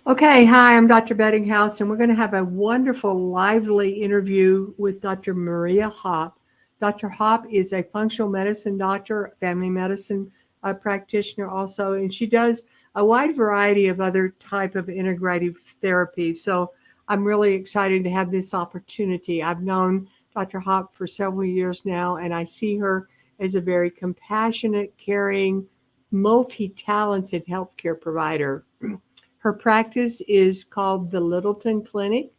Okay, hi, I'm Dr. Bettinghouse, and we're going to have a wonderful, lively interview with Dr. Maria Hopp. Dr. Hopp is a functional medicine doctor, family medicine practitioner also, and she does a wide variety of other type of integrative therapy. So I'm really excited to have this opportunity. I've known Dr. Hopp for several years now, and I see her as a very compassionate, caring, multi-talented healthcare provider. Her practice is called the Littleton Clinic.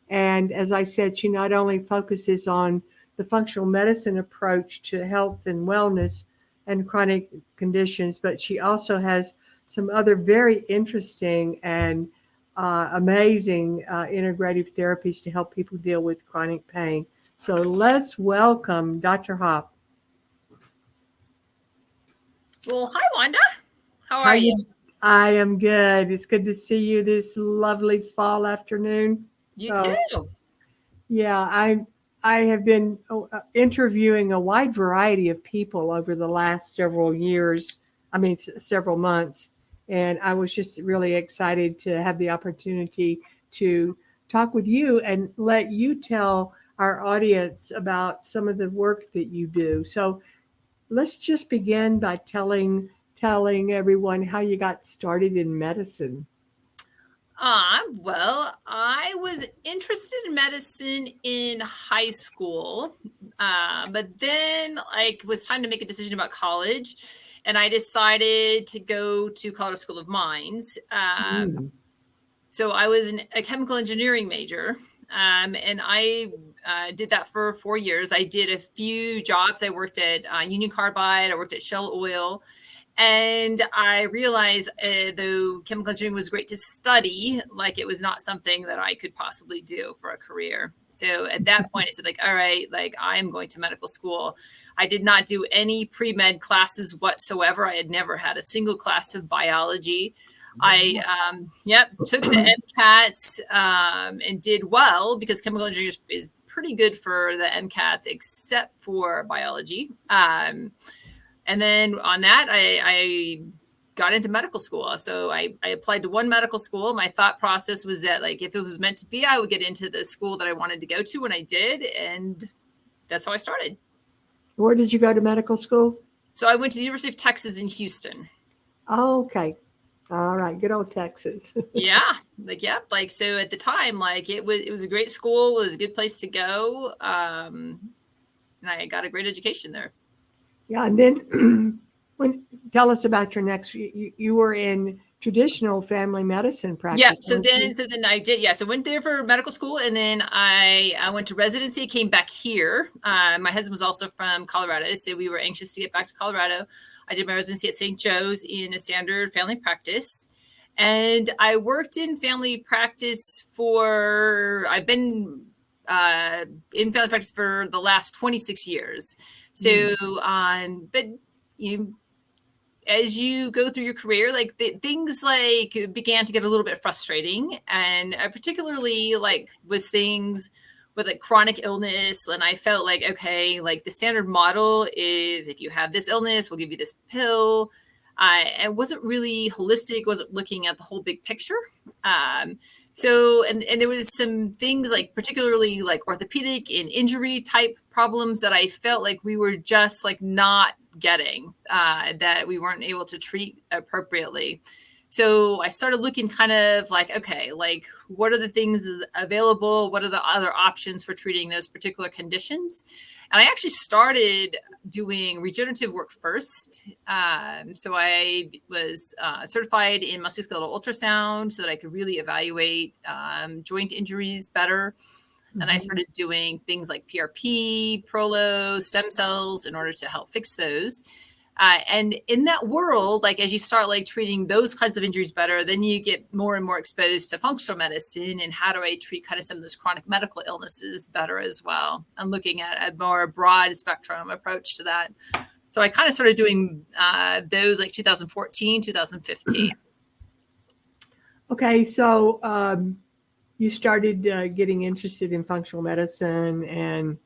And as I said, she not only focuses on the functional medicine approach to health and wellness and chronic conditions, but she also has some other very interesting and amazing integrative therapies to help people deal with chronic pain. So let's welcome Dr. Hopp. Well, hi, Wanda. How How are you? I am good. It's good to see you this lovely fall afternoon. You So, too. yeah, I have been interviewing a wide variety of people over the last several years. I mean, several months, and I was just really excited to have the opportunity to talk with you and let you tell our audience about some of the work that you do. So, let's just begin by telling everyone how you got started in medicine. Well, I was interested in medicine in high school, but then like it was time to make a decision about college, and I decided to go to Colorado School of Mines. Mm. So I was a chemical engineering major, and I did that for 4 years. I did a few jobs. I worked at Union Carbide. I worked at Shell Oil. And I realized, though chemical engineering was great to study, like it was not something that I could possibly do for a career. So at that point, I said, like, all right, like I'm going to medical school. I did not do any pre-med classes whatsoever. I had never had a single class of biology. I took the MCATs and did well because chemical engineering is pretty good for the MCATs, except for biology. And then on that, I got into medical school. So I applied to one medical school. My thought process was that, like, if it was meant to be, I would get into the school that I wanted to go to, and I did. And that's how I started. Where did you go to medical school? So I went to the University of Texas in Houston. Oh, okay. All right. Good old Texas. Yeah. So at the time, like it was a great school. It was a good place to go. And I got a great education there. Yeah. And then tell us about your next, you were in traditional family medicine Yeah. practice. So then I did. Yeah. So went there for medical school, and then I went to residency. Came back here. My husband was also from Colorado, so we were anxious to get back to Colorado. I did my residency at St. Joe's in a standard family practice, and I worked in family practice I've been in family practice for the last 26 years. So, but you as you go through your career, like things like began to get a little bit frustrating, and particularly like was things with like chronic illness. And I felt like, okay, like the standard model is if you have this illness, we'll give you this pill. It wasn't really holistic, wasn't looking at the whole big picture. And there was some things like particularly like orthopedic and injury type problems that I felt like we were just like not getting, that we weren't able to treat appropriately. So I started looking kind of like, okay, like what are the things available? What are the other options for treating those particular conditions? And I actually started doing regenerative work first. So I was certified in musculoskeletal ultrasound so that I could really evaluate joint injuries better. And I started doing things like PRP, Prolo, stem cells in order to help fix those. And in that world, like as you start like treating those kinds of injuries better, then you get more and more exposed to functional medicine and how do I treat kind of some of those chronic medical illnesses better as well. I'm looking at a more broad spectrum approach to that. So I kind of started doing those like 2014, 2015. Okay. So you started getting interested in functional medicine, and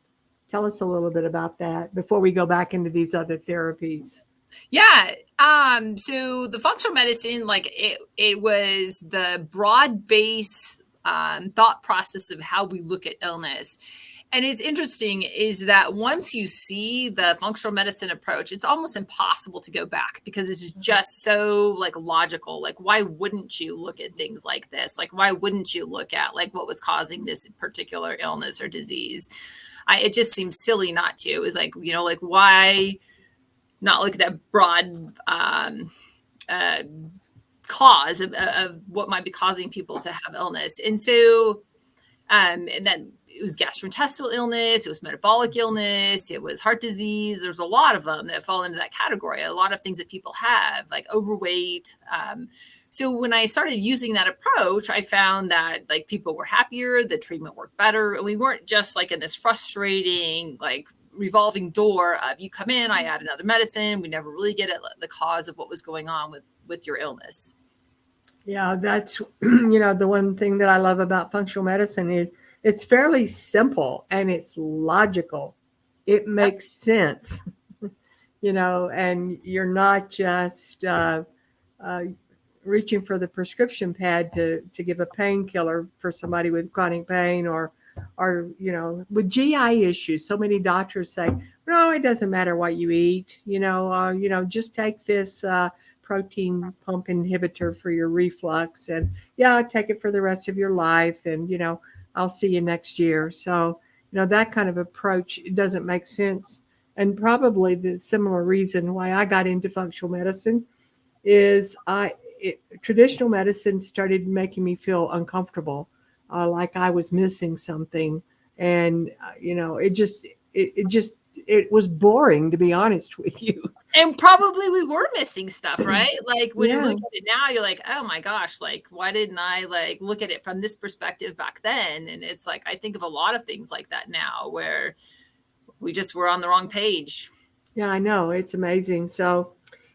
tell us a little bit about that before we go back into these other therapies. Yeah. So the functional medicine, like it was the broad base thought process of how we look at illness. And it's interesting is that once you see the functional medicine approach, it's almost impossible to go back because it's just so like logical. Like, why wouldn't you look at things like this? Like, why wouldn't you look at like what was causing this particular illness or disease? It just seems silly not to. Is like, like why not look at that broad uh, cause of what might be causing people to have illness. And so, and then it was gastrointestinal illness, it was metabolic illness, it was heart disease. There's a lot of them that fall into that category. A lot of things that people have, like overweight. So when I started using that approach, I found that like people were happier, the treatment worked better, and we weren't just like in this frustrating, like revolving door of you come in, I add another medicine. We never really get at the cause of what was going on with your illness. Yeah, that's, the one thing that I love about functional medicine is it's fairly simple and it's logical. It makes sense, and you're not just reaching for the prescription pad to give a painkiller for somebody with chronic pain or with GI issues. So many doctors say, no, it doesn't matter what you eat, just take this protein pump inhibitor for your reflux and take it for the rest of your life. And, I'll see you next year. So, that kind of approach doesn't make sense. And probably the similar reason why I got into functional medicine is traditional medicine started making me feel uncomfortable, like I was missing something. And, it was boring, to be honest with you. And probably we were missing stuff, right? Like when you look Yeah. at it now, you're like, oh my gosh, like why didn't I like look at it from this perspective back then? And it's like, I think of a lot of things like that now where we just were on the wrong page. Yeah, I know. It's amazing. So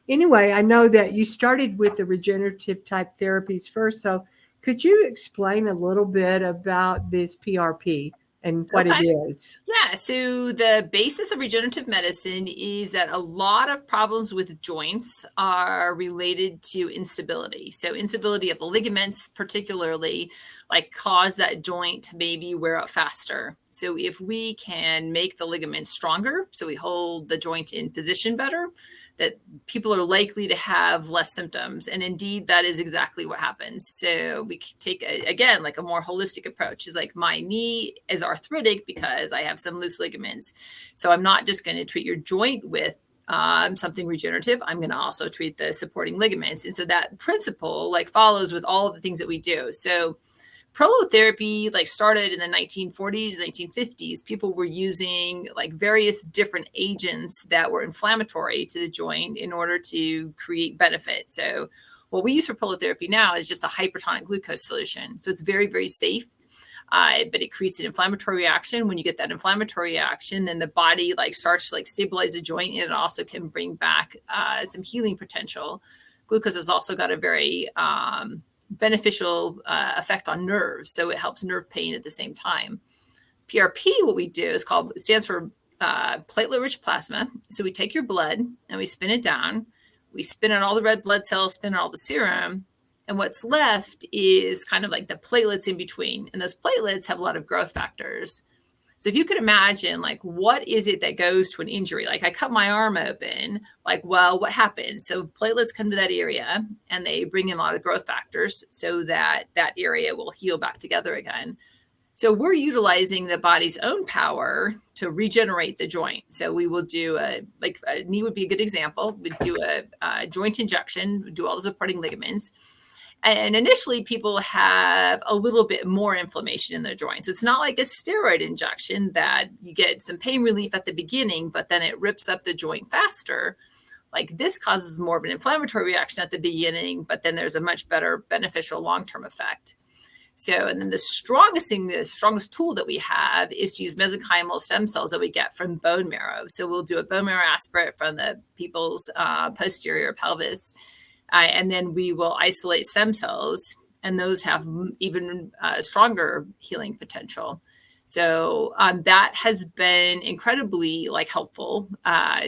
anyway, I know that you started with the regenerative type therapies first. So could you explain a little bit about this PRP and what it Okay. is? Yeah. So the basis of regenerative medicine is that a lot of problems with joints are related to instability. So instability of the ligaments, particularly, like cause that joint to maybe wear out faster. So if we can make the ligaments stronger, so we hold the joint in position better, that people are likely to have less symptoms. And indeed, that is exactly what happens. So we take, again, like a more holistic approach is like my knee is arthritic because I have some loose ligaments. So I'm not just going to treat your joint with something regenerative. I'm going to also treat the supporting ligaments. And so that principle like follows with all of the things that we do. So Prolotherapy like started in the 1940s, 1950s. People were using like various different agents that were inflammatory to the joint in order to create benefit. So what we use for prolotherapy now is just a hypertonic glucose solution. So it's very, very safe. But it creates an inflammatory reaction. When you get that inflammatory reaction, then the body like starts to like stabilize the joint, and it also can bring back some healing potential. Glucose has also got a very beneficial effect on nerves. So it helps nerve pain at the same time. PRP, what we do is called, it stands for Platelet Rich Plasma. So we take your blood and we spin it down. We spin out all the red blood cells, spin out all the serum. And what's left is kind of like the platelets in between. And those platelets have a lot of growth factors. So if you could imagine, like, what is it that goes to an injury? Like I cut my arm open, like, well, what happens? So platelets come to that area and they bring in a lot of growth factors so that that area will heal back together again. So we're utilizing the body's own power to regenerate the joint. So we will do a knee would be a good example. We'd do a joint injection, do all the supporting ligaments. And initially, people have a little bit more inflammation in their joint. So it's not like a steroid injection that you get some pain relief at the beginning, but then it rips up the joint faster. Like this causes more of an inflammatory reaction at the beginning, but then there's a much better beneficial long-term effect. So, and then the strongest tool that we have is to use mesenchymal stem cells that we get from bone marrow. So we'll do a bone marrow aspirate from the people's posterior pelvis. And then we will isolate stem cells, and those have even stronger healing potential. So that has been incredibly like helpful.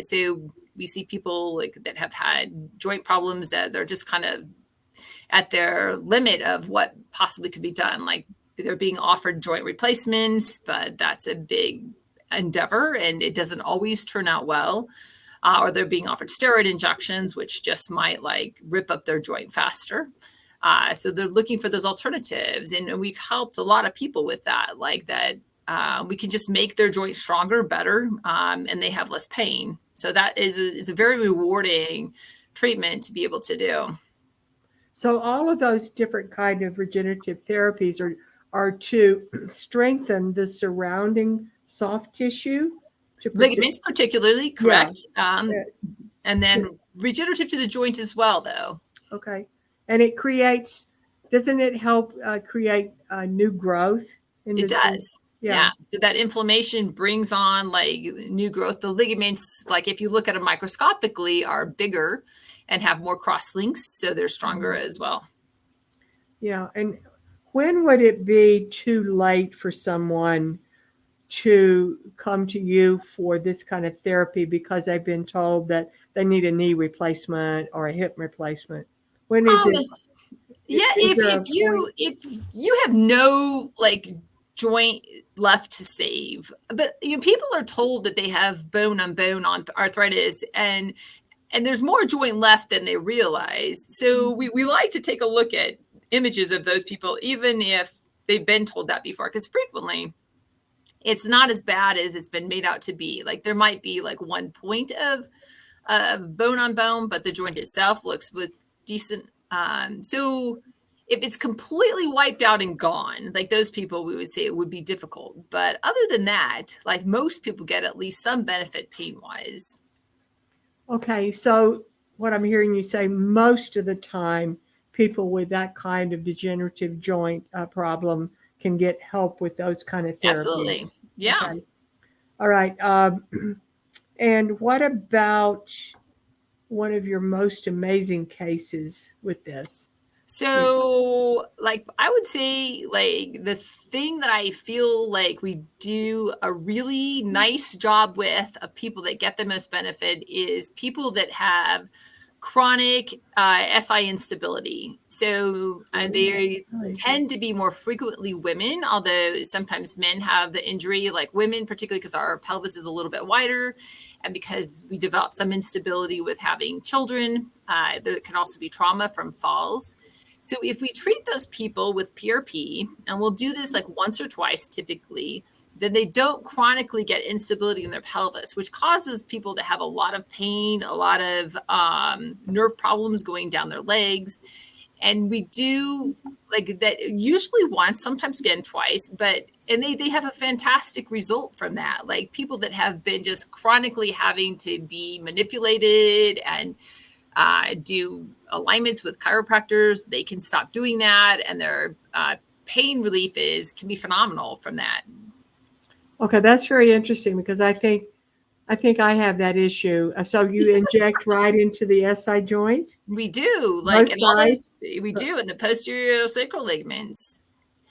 So we see people like that have had joint problems that they're just kind of at their limit of what possibly could be done. Like they're being offered joint replacements, but that's a big endeavor and it doesn't always turn out well. Or they're being offered steroid injections, which just might like rip up their joint faster. So they're looking for those alternatives. And we've helped a lot of people with that, like that we can just make their joint stronger, better, and they have less pain. So that is a very rewarding treatment to be able to do. So all of those different kind of regenerative therapies are to strengthen the surrounding soft tissue. Ligaments particularly, correct. Yeah. And then regenerative to the joint as well, though. Okay. And it creates, doesn't it help create new growth? It does. Yeah. So that inflammation brings on like new growth. The ligaments, like if you look at them microscopically, are bigger and have more cross links. So they're stronger as well. Yeah. And when would it be too late for someone to come to you for this kind of therapy because they've been told that they need a knee replacement or a hip replacement? When is it? Yeah, if you have no like joint left to save, but people are told that they have bone on bone arthritis and there's more joint left than they realize. So we like to take a look at images of those people, even if they've been told that before, because frequently it's not as bad as it's been made out to be. Like there might be like 1 point of bone on bone, but the joint itself looks with decent. So if it's completely wiped out and gone, like those people, we would say it would be difficult. But other than that, like most people get at least some benefit pain wise. Okay. So what I'm hearing you say, most of the time, people with that kind of degenerative joint problem can get help with those kind of therapies. Absolutely. Yeah. Okay. All right. And what about one of your most amazing cases with this? So, like, I would say, like, the thing that I feel like we do a really nice job with of people that get the most benefit is people that have chronic SI instability. So they tend to be more frequently women, although sometimes men have the injury, like women, particularly because our pelvis is a little bit wider and because we develop some instability with having children. There can also be trauma from falls. So if we treat those people with PRP, and we'll do this like once or twice typically, then they don't chronically get instability in their pelvis, which causes people to have a lot of pain, a lot of nerve problems going down their legs. And we do like that usually once, sometimes again twice, and they have a fantastic result from that. Like people that have been just chronically having to be manipulated and do alignments with chiropractors, they can stop doing that. And their pain relief can be phenomenal from that. Okay, that's very interesting because I think I have that issue. So you inject right into the SI joint? We do, like in all those, we do in the posterior sacral ligaments.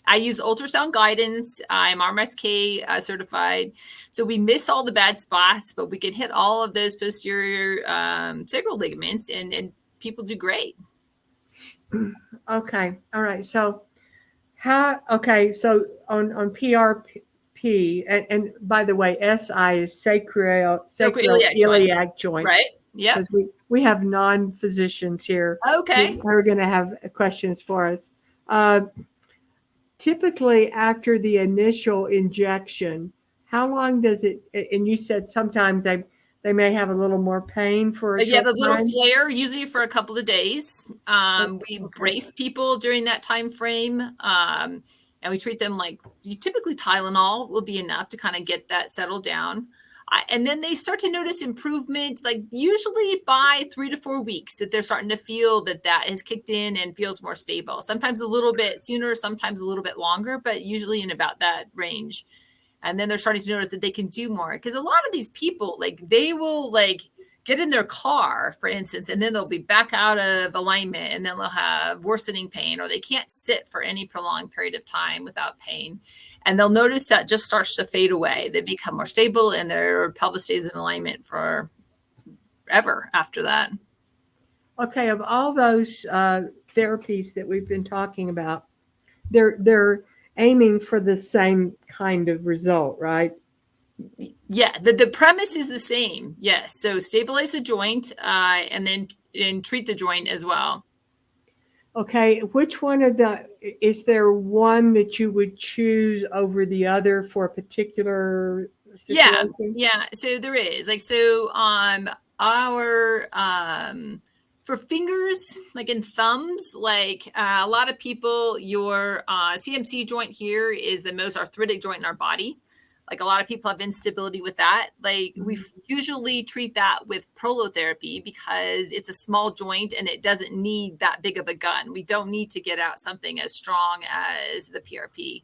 I use ultrasound guidance. I'm RMSK certified, so we miss all the bad spots, but we can hit all of those posterior sacral ligaments, and people do great. Okay, all right. So so on PRP. And by the way, SI is sacroiliac joint. Right. Yeah. Because we have non-physicians here. Okay. Who are going to have questions for us. Typically, after the initial injection, how long does it? And you said sometimes they may have a little more pain for a short time. Yeah, the little flare, usually for a couple of days. We brace people during that time frame. And we treat them like typically Tylenol will be enough to kind of get that settled down. And then they start to notice improvement, like usually by 3 to 4 weeks that they're starting to feel that has kicked in and feels more stable. Sometimes a little bit sooner, sometimes a little bit longer, but usually in about that range. And then they're starting to notice that they can do more. Because a lot of these people, like they will like get in their car, for instance, and then they'll be back out of alignment, and then they'll have worsening pain, or they can't sit for any prolonged period of time without pain. And they'll notice that just starts to fade away. They become more stable and their pelvis stays in alignment for ever after that. Okay, of all those therapies that we've been talking about, they're aiming for the same kind of result, right? Yeah, the premise is the same. Yes, so stabilize the joint and treat the joint as well. Okay, which one of the is there one that you would choose over the other for a particular situation? Yeah. So there is our for fingers, like in thumbs, a lot of people, your CMC joint here is the most arthritic joint in our body. Like a lot of people have instability with that. Like we usually treat that with Prolotherapy because it's a small joint and it doesn't need that big of a gun. We don't need to get out something as strong as the PRP.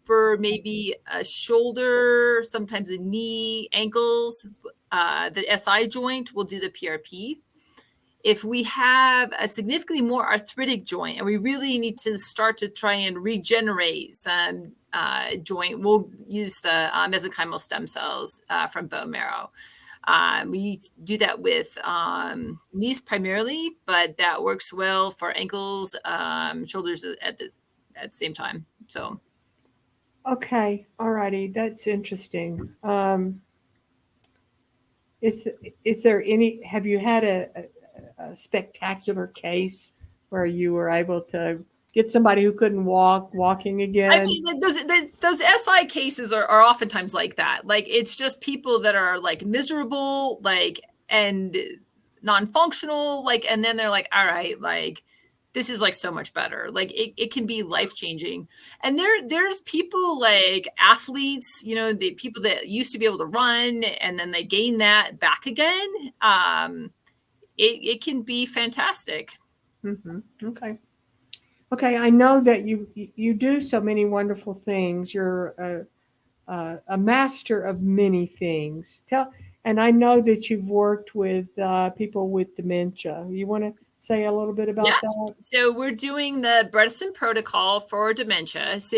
For maybe a shoulder, sometimes a knee, ankles, the SI joint, we'll do the PRP. If we have a significantly more arthritic joint and we really need to start to try and regenerate some joint, we'll use the mesenchymal stem cells from bone marrow. We do that with knees primarily, but that works well for ankles, shoulders at the same time. So. Okay, all righty, that's interesting. Is there any? Have you had a spectacular case where you were able to get somebody who couldn't walk walking again? I mean, those SI cases are oftentimes like that. Like it's just people that are like miserable, like and non-functional, like, and then they're like, all right, like this is like so much better. Like it can be life-changing. And there's people like athletes, the people that used to be able to run and then they gain that back again. It can be fantastic. Mm-hmm. Okay. Okay, I know that you do so many wonderful things. You're a master of many things. And I know that you've worked with people with dementia. You want to say a little bit about that? So we're doing the Bredesen protocol for dementia. So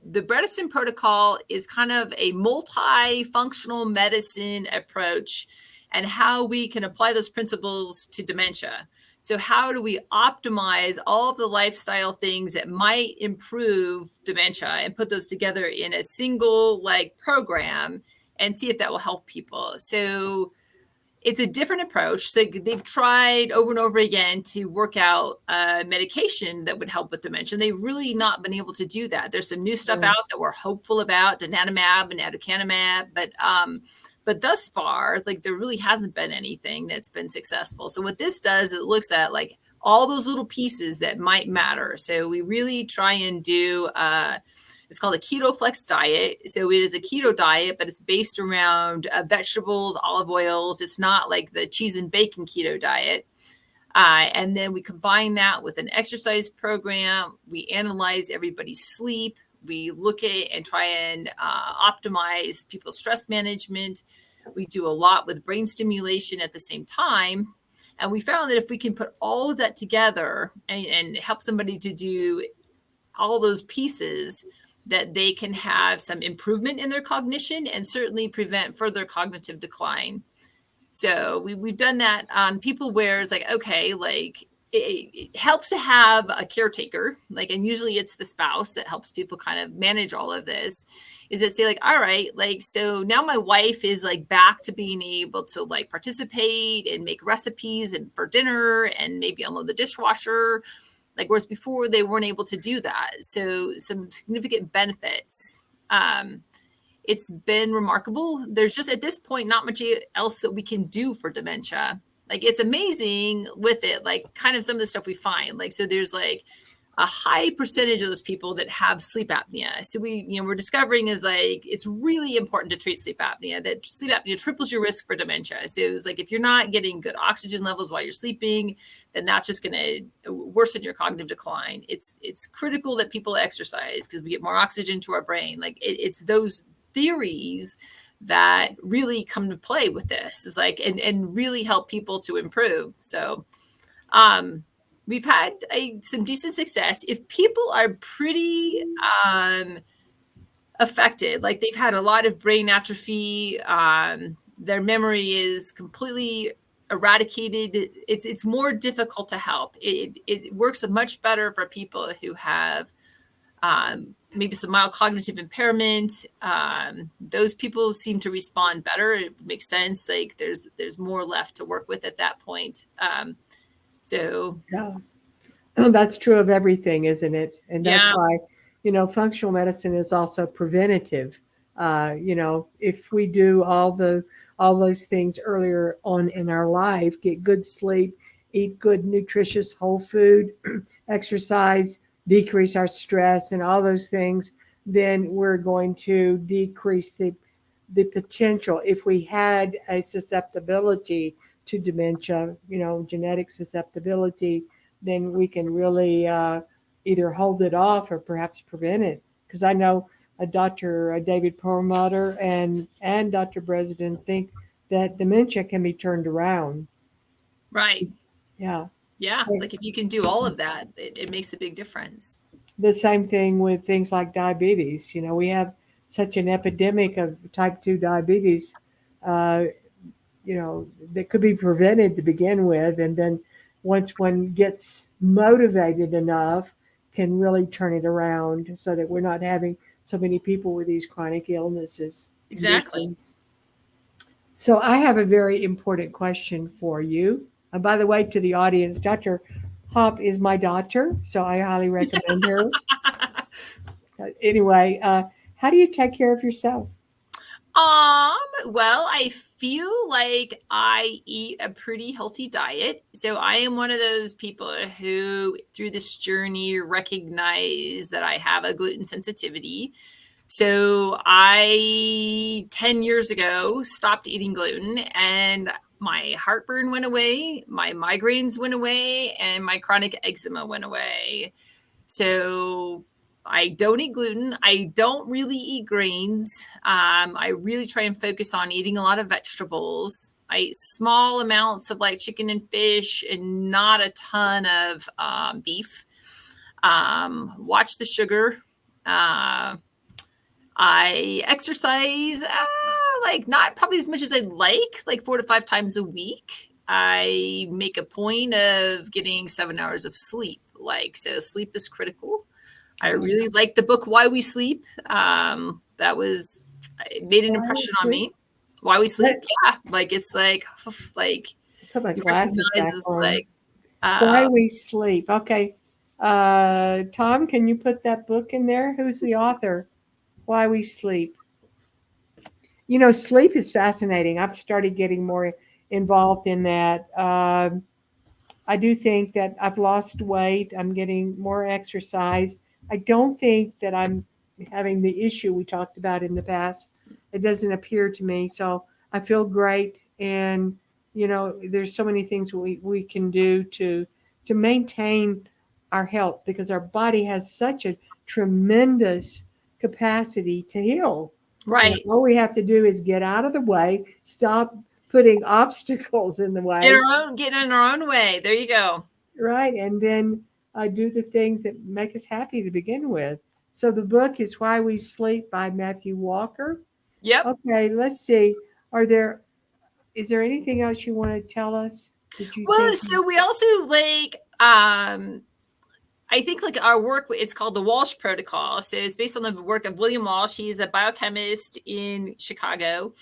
the Bredesen protocol is kind of a multifunctional medicine approach and how we can apply those principles to dementia. So how do we optimize all of the lifestyle things that might improve dementia and put those together in a single program and see if that will help people. So it's a different approach. So they've tried over and over again to work out a medication that would help with dementia. They've really not been able to do that. There's some new stuff out that we're hopeful about, donanemab and aducanumab, but thus far, there really hasn't been anything that's been successful. So what this does, it looks at all those little pieces that might matter. So we really try and do it's called a keto flex diet. So it is a keto diet, but it's based around vegetables, olive oils. It's not like the cheese and bacon keto diet. And then we combine that with an exercise program. We analyze everybody's sleep. We look at and try and optimize people's stress management. We do a lot with brain stimulation at the same time. And we found that if we can put all of that together and help somebody to do all those pieces, that they can have some improvement in their cognition and certainly prevent further cognitive decline. So we've done that on people where it's it helps to have a caretaker, and usually it's the spouse that helps people kind of manage all of this, is that say all right, so now my wife is back to being able to participate and make recipes and for dinner and maybe unload the dishwasher. Whereas before they weren't able to do that. So some significant benefits. It's been remarkable. There's just at this point, not much else that we can do for dementia. It's amazing with it, kind of some of the stuff we find. So there's a high percentage of those people that have sleep apnea. So we're discovering is it's really important to treat sleep apnea, that sleep apnea triples your risk for dementia. So it's if you're not getting good oxygen levels while you're sleeping, then that's just going to worsen your cognitive decline. It's critical that people exercise because we get more oxygen to our brain. It's those theories that really come to play with this, is like, and really help people to improve. So we've had some decent success. If people are pretty affected, like they've had a lot of brain atrophy, their memory is completely eradicated, it's more difficult to help. It works much better for people who have maybe some mild cognitive impairment. Those people seem to respond better. It makes sense. Like there's more left to work with at that point. So Yeah. That's true of everything, isn't it? And that's yeah, why, functional medicine is also preventative. If we do all those things earlier on in our life, get good sleep, eat good, nutritious, whole food, exercise, decrease our stress, and all those things, then we're going to decrease the potential. If we had a susceptibility to dementia, genetic susceptibility, then we can really either hold it off or perhaps prevent it. Because I know Dr. David Perlmutter and Dr. Bresden think that dementia can be turned around. right. Yeah. Yeah. So Like if you can do all of that, it makes a big difference. the same thing with things like diabetes. We have such an epidemic of type 2 diabetes, uh, that could be prevented to begin with. And then once one gets motivated enough, can really turn it around so that we're not having so many people with these chronic illnesses, Exactly. conditions. So I have a very important question for you. And by the way, to the audience, Dr. Hopp is my daughter, so I highly recommend her. Anyway, how do you take care of yourself? Well, I feel like I eat a pretty healthy diet. So I am one of those people who, through this journey, recognize that I have a gluten sensitivity. So I, 10 years ago, stopped eating gluten, and my heartburn went away, my migraines went away, and my chronic eczema went away. So I don't eat gluten. I don't really eat grains. I really try and focus on eating a lot of vegetables. I eat small amounts of like chicken and fish and not a ton of beef. Watch the sugar. I exercise, like not probably as much as I'd like 4 to 5 times a week. I make a point of getting 7 hours of sleep. So sleep is critical. I really like the book Why We Sleep. It made an impression on me. Why We Sleep. Yeah. It's like Put my you glasses recognize back is on. like, Why We Sleep. Okay. Tom, can you put that book in there? Who's the author? Why We Sleep. Sleep is fascinating. I've started getting more involved in that. I do think that I've lost weight. I'm getting more exercise. I don't think that I'm having the issue we talked about in the past. It doesn't appear to me. So I feel great. And, there's so many things we can do to maintain our health because our body has such a tremendous capacity to heal. right. All we have to do is get out of the way, stop putting obstacles in the way. Get in our own way. There you go. Right. And then do the things that make us happy to begin with. So the book is Why We Sleep by Matthew Walker. Yep. Okay, let's see. Is there anything else you want to tell us? Well, so we also I think our work, it's called the Walsh Protocol. So it's based on the work of William Walsh. He's a biochemist in Chicago.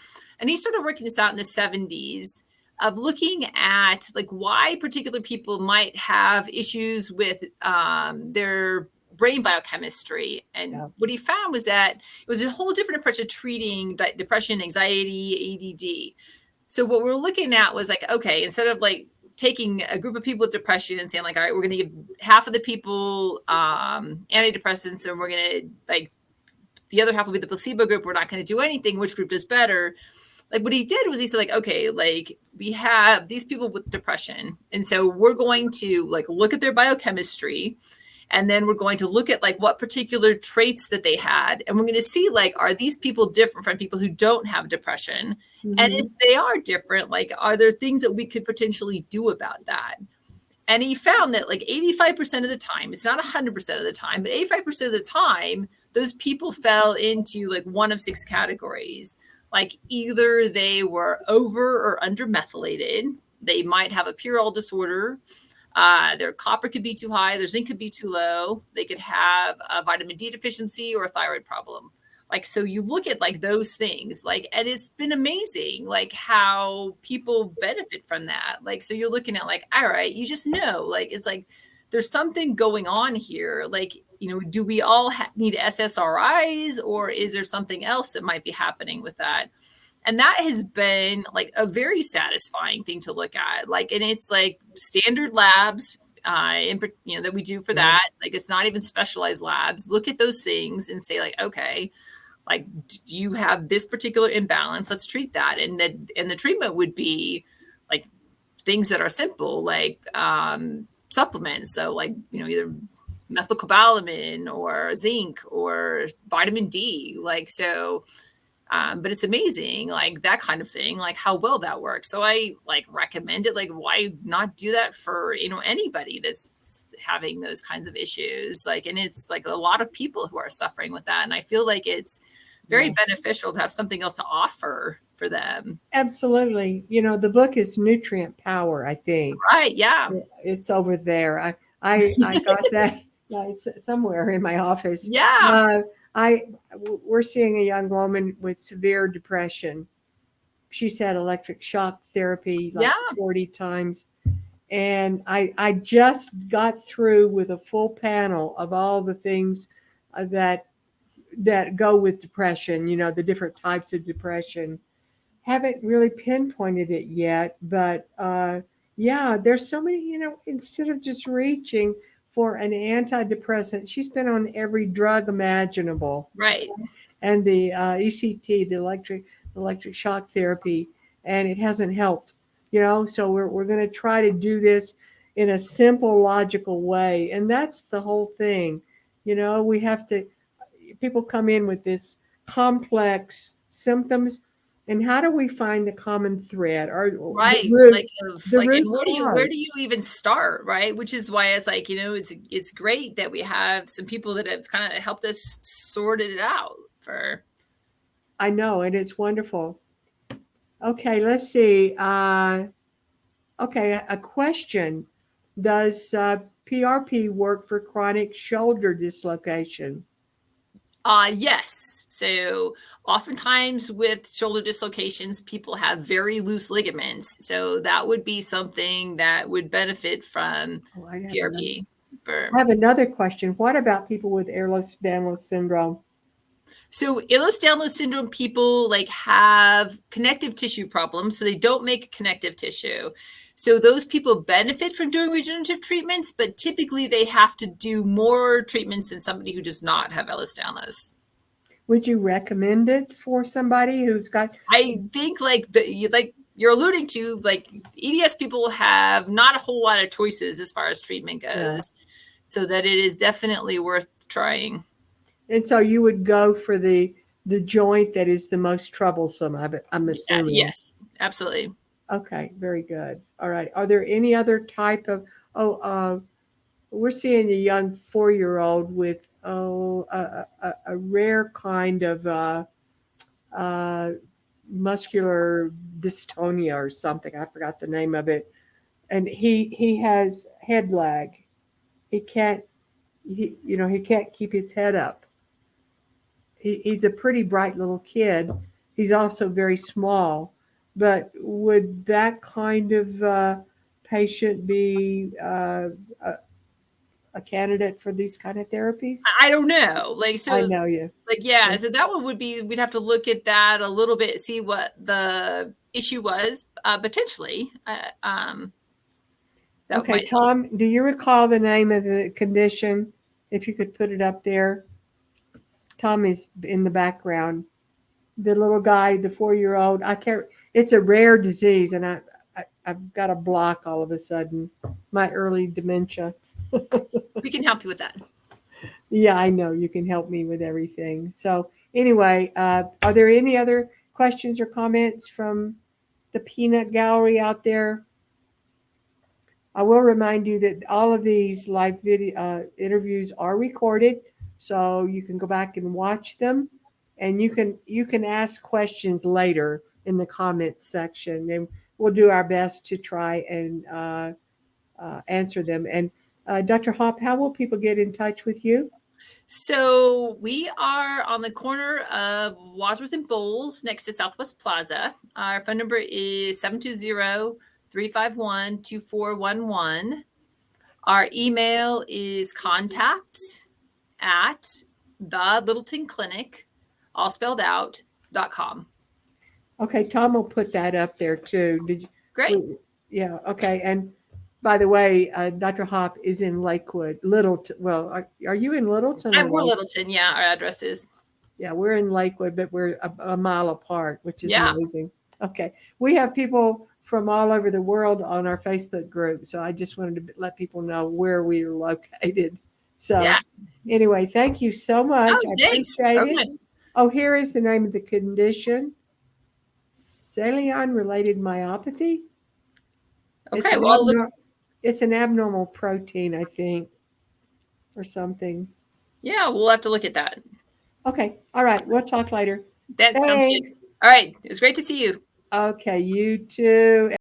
And he started working this out in the 70s of looking at why particular people might have issues with their brain biochemistry. And what he found was that it was a whole different approach to treating depression, anxiety, ADD. So what we're looking at was okay, instead of taking a group of people with depression and saying all right, we're going to give half of the people antidepressants, and we're going to the other half will be the placebo group. We're not going to do anything. Which group does better? What he did was he said okay, we have these people with depression, and so we're going to look at their biochemistry, And then we're going to look at like what particular traits that they had. And we're going to see like, are these people different from people who don't have depression? And if they are different, like, are there things that we could potentially do about that? And he found that like 85% of the time, it's not 100% of the time, but 85% of the time, those people fell into like one of 6 categories. Like either they were over or under methylated, they might have a Pyrrole disorder, their copper could be too high, their zinc could be too low, they could have a vitamin D deficiency or a thyroid problem. Like, so you look at like those things, like, and it's been amazing, like how people benefit from that. Like, so you're looking at like, all right, you just know, like, it's like, there's something going on here. Like, you know, do we all need SSRIs, or is there something else that might be happening with that? And that has been like a very satisfying thing to look at. Like, and it's like standard labs, you know, that we do for that. Like, it's not even specialized labs. Look at those things and say like, okay, like, do you have this particular imbalance? Let's treat that. And the treatment would be like things that are simple, like supplements. So like, you know, either methylcobalamin or zinc or vitamin D. Like, so, but it's amazing, like that kind of thing, like how well that works. So I like recommend it. Like, why not do that for, you know, anybody that's having those kinds of issues? Like, and it's like a lot of people who are suffering with that. And I feel like it's very beneficial to have something else to offer for them. Absolutely. You know, the book is Nutrient Power, I think. Right. Yeah. It's over there. I got that it's somewhere in my office. Yeah. We're seeing a young woman with severe depression. She's had electric shock therapy like 40 times. And I just got through with a full panel of all the things that go with depression, you know, the different types of depression. Haven't really pinpointed it yet, but yeah, there's so many, you know, instead of just reaching for an antidepressant, she's been on every drug imaginable. Right. And the ECT, the electric shock therapy, and it hasn't helped, you know, so we're going to try to do this in a simple, logical way. And that's the whole thing. You know, we have to, people come in with this complex symptoms, and how do we find the common thread or right the root, like and where do you even start, right? Which is why it's like, you know, it's great that we have some people that have kind of helped us sort it out for. I know, and it's wonderful. Okay, let's see. Okay, a question. Does PRP work for chronic shoulder dislocation? Yes. So oftentimes with shoulder dislocations, people have very loose ligaments. So that would be something that would benefit from PRP. I have another question. What about people with Ehlers-Danlos syndrome? So Ehlers-Danlos syndrome people like have connective tissue problems, so they don't make connective tissue. So those people benefit from doing regenerative treatments, but typically they have to do more treatments than somebody who does not have Ehlers-Danlos. Would you recommend it for somebody who's got? I think like you're alluding to, like EDS people have not a whole lot of choices as far as treatment goes, so that it is definitely worth trying. And so you would go for the joint that is the most troublesome, I'm assuming. Yes, absolutely. Okay, very good. All right. Are there any other type of, we're seeing a young 4-year-old with, a rare kind of muscular dystonia or something. I forgot the name of it. And he has head lag. He can't keep his head up. He's a pretty bright little kid. He's also very small. But would that kind of patient be a candidate for these kind of therapies? I don't know. Like, so I know you. Like, yeah. So that one would be, we'd have to look at that a little bit, see what the issue was, potentially. Okay, Tom, do you recall the name of the condition? If you could put it up there. Tom is in the background. The little guy, the 4-year-old. I can't. It's a rare disease, and I've got a block all of a sudden. My early dementia. We can help you with that. Yeah, I know you can help me with everything. So anyway, are there any other questions or comments from the peanut gallery out there? I will remind you that all of these live video interviews are recorded, so you can go back and watch them, and you can ask questions later in the comments section, and we'll do our best to try and answer them. And Dr. Hopp, how will people get in touch with you? So we are on the corner of Wadsworth and Bowles next to Southwest Plaza. Our phone number is 720-351-2411. Our email is contact@ the Littleton Clinic, all spelled out, .com. Okay, Tom will put that up there too. Did you? Great. Yeah. Okay. And by the way, Dr. Hopp is in Lakewood, Littleton. Well, are you in Littleton or We're Lakewood? Littleton. Yeah, our address is. Yeah, we're in Lakewood, but we're a mile apart, which is Yeah. amazing. Okay. We have people from all over the world on our Facebook group. So I just wanted to let people know where we are located. So Yeah. anyway, thank you so much. Oh, I thanks. appreciate Okay. it. Oh, here is the name of the condition. Celiac-related myopathy. Okay. Well, It's an abnormal protein, I think, or something. yeah, we'll have to look at that. Okay. All right. We'll talk later. That sounds good. Thanks. All right. It was great to see you. Okay. You too.